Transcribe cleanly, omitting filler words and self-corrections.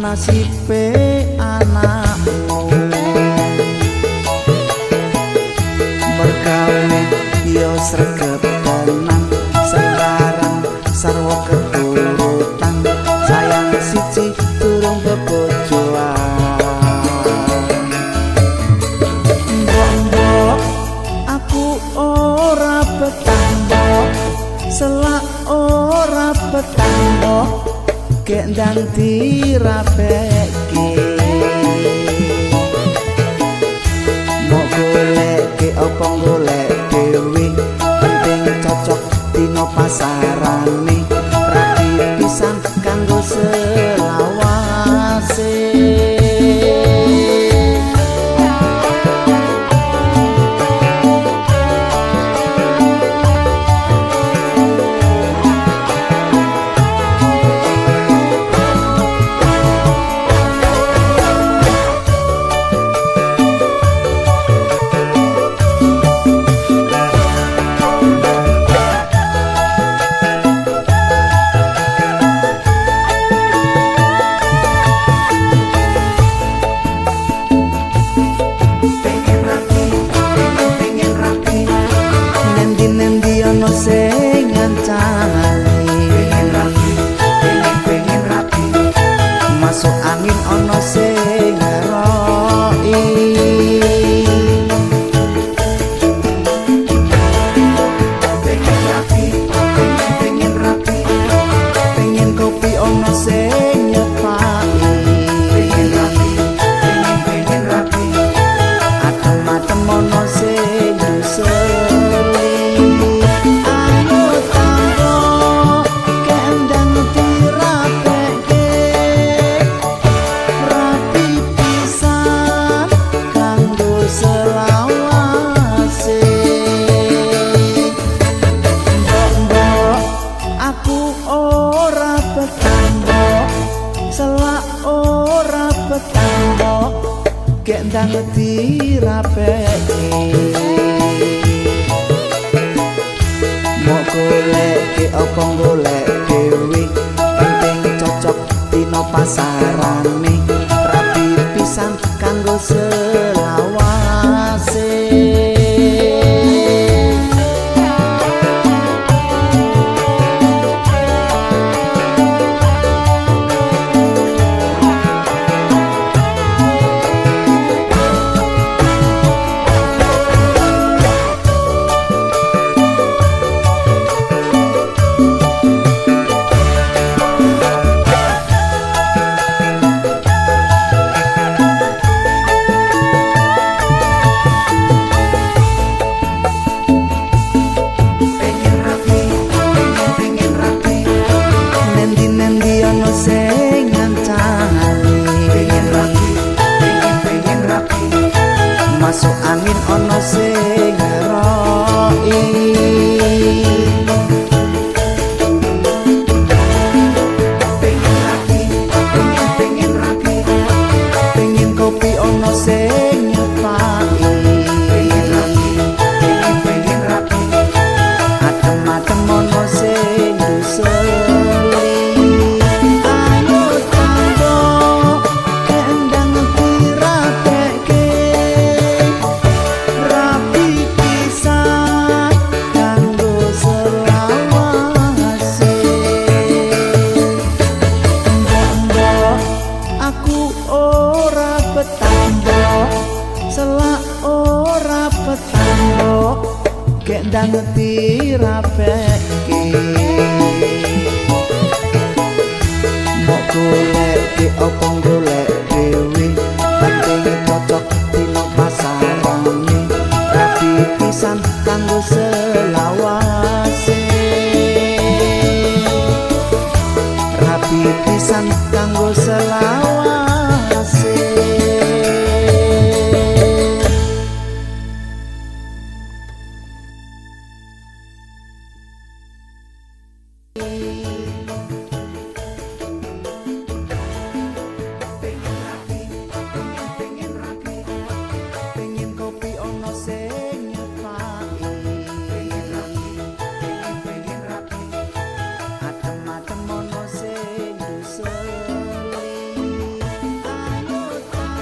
nasibe anakmu mergawe yo sregep tenang sekarang sarwa keturutan sayang siji durung bebojoan mbok aku ora betah mbok selak ora betah mbok gek ndang dirapeke mau golek apa golek dewe penting cocok dino pasarane rapi pisan kanggo selawase sing ngancani pengen rapi masuk angin ono sing ngeroi pengen rapi pengen kopi ono sing nyepaki pengen rapi atem-atem ono sing duseli gek ndang dirapeki mau golek apa golek dewe penting cocok dino pasarane rapi pisan kanggo selawase masuk angin ono sing ngeroi pengen rapi pengen kopi ono sing nyepaki pengen rapi atem-atem ono sing duseli selak ora petambok gek ndang dirapeki mau golek apa golek dewe penting cocok dino pasarane rapi pisan kanggo selawase rapi pisan kanggo selawase